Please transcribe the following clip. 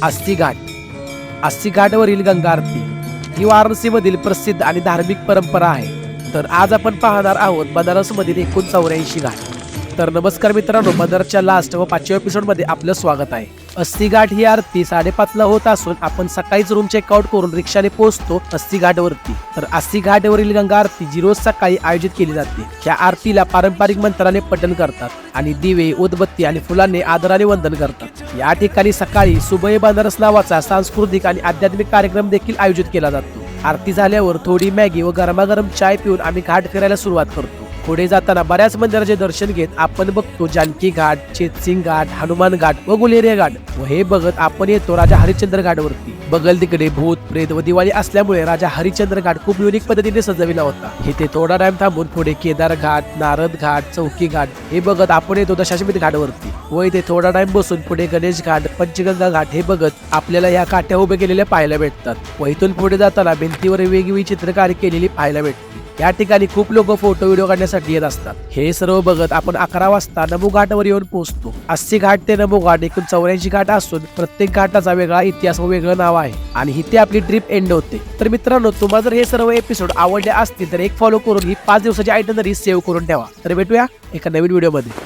अस्सी घाट. अस्सी घाटवरील गंगा आरती ही वाराणसीमधील प्रसिद्ध आणि धार्मिक परंपरा आहे. तर आज आपण पाहणार आहोत बनारसमधील एकूण 84 घाट. तर नमस्कार मित्रांनो, बनारसच्या लास्ट व 5व्या एपिसोडमध्ये आपलं स्वागत आहे. अस्सी घाट ही आरती 5:30 ला होत असून आपण सकाळीच रूम चेकआउट करून रिक्षाने पोहोचतो अस्सी घाटवरती. तर अस्सी घाटवरील गंगा आरती जी रोज सकाळी आयोजित केली जाते. या आरतीला पारंपरिक मंत्राने पठण करतात आणि दिवे, उदबत्ती आणि फुलांनी आदराने वंदन करतात. या ठिकाणी सकाळी सुबह बनारस नावाचा सांस्कृतिक आणि आध्यात्मिक कार्यक्रम देखील आयोजित केला जातो. आरती झाल्यावर थोडी मॅगी व गरमागरम चाय पिऊन आम्ही घाट फिरायला सुरुवात करतो. पुढे जाताना बऱ्याच मंदिराचे दर्शन घेत आपण बघतो जानकी घाट, चेतसिंग घाट, हनुमान घाट व गुलेरिया घाट. व हे बघत आपण येतो राजा हरिश्चंद्र घाटवरती. बगल तिकडे भूत प्रेत व दिवाळी असल्यामुळे राजा हरिश्चंद्र घाट खूप युनिक पद्धतीने सजविला होता. इथे थोडा टाइम थांबून पुढे केदार घाट, नारद घाट, चौकी घाट हे बघत आपण येतो दशाश्वमेध घाटवरती. व इथे थोडा टाइम बसून पुढे गणेश घाट, पंचगंगा घाट हे बघत आपल्याला या काठ्या उभे केलेल्या पाहायला भेटतात. व इथून पुढे जाताना भिंतीवर वेगवेगळी चित्रकारी केलेली पाहायला भेटते. या ठिकाणी खूप लोक फोटो व्हिडिओ काढण्यासाठी येत असतात. हे सर्व बघत आपण 11 वाजता नमो घाटवर येऊन पोहोचतो. अस्सी घाट ते नमो घाट एकूण 84 घाट असून प्रत्येक घाटाचा वेगळा इतिहास व वेगळं नाव आहे आणि इथे आपली ट्रिप एंड होते. तर मित्रांनो, तुम्हाला जर हे सर्व एपिसोड आवडले असतील तर एक फॉलो करून ही 5 दिवसाची आयटनरी सेव्ह करून ठेवा. तर भेटूया एका नवीन व्हिडिओ मध्ये.